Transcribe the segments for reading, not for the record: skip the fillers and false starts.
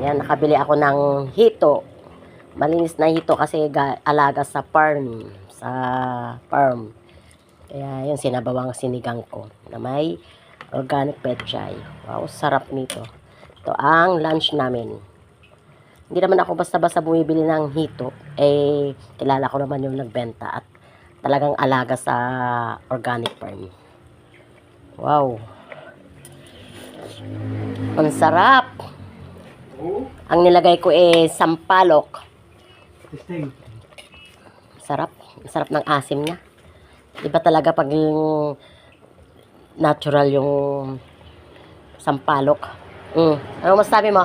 Yan, nakabili ako ng hito. Malinis na hito kasi alaga sa farm. Sa farm. Kaya yun, sinabawang sinigang ko na may organic pechay. Wow, sarap nito. Ito ang lunch namin. Hindi naman ako basta-basta bumibili ng hito. Eh, kilala ko naman yung nagbenta at talagang alaga sa organic farm. Wow. Ang sarap. Ang nilagay ko sampalok. Sarap. Sarap ng asim niya. Iba talaga pag yung natural yung sampalok. Ano masabi mo?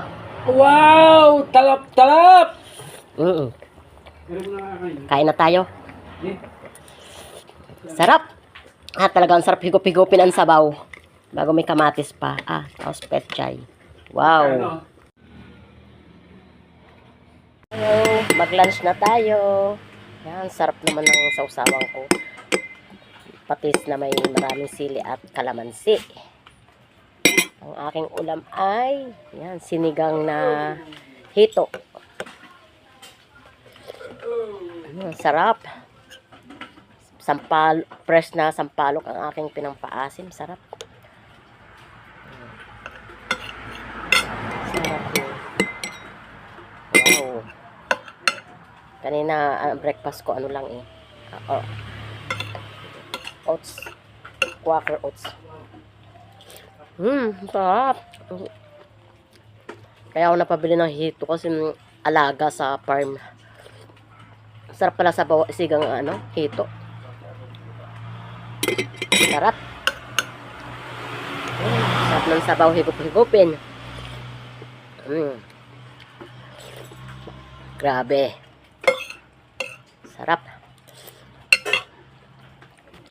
Wow! Talap-talap! Kain na tayo. Sarap. Talagang sarap higop-higupin ang sabaw. Bago may kamatis pa. Tapos pechay. Wow. Mag-lunch na tayo. Yan, sarap naman ng sausawang ko. Patis na may maraming sili at kalamansi. Ang aking ulam ay yan, sinigang na hito. Sarap. Fresh na sampalok ang aking pinampaasim. Sarap. Sarap yun. Wow. Kanina, breakfast ko, ano lang oats. Quaker oats. Sarap. Kaya ako napabili ng hito kasi alaga sa farm. Sarap pala sa sigang hito. Sarap. Sarap ng sabaw, higup-higupin. Grabe. Sarap.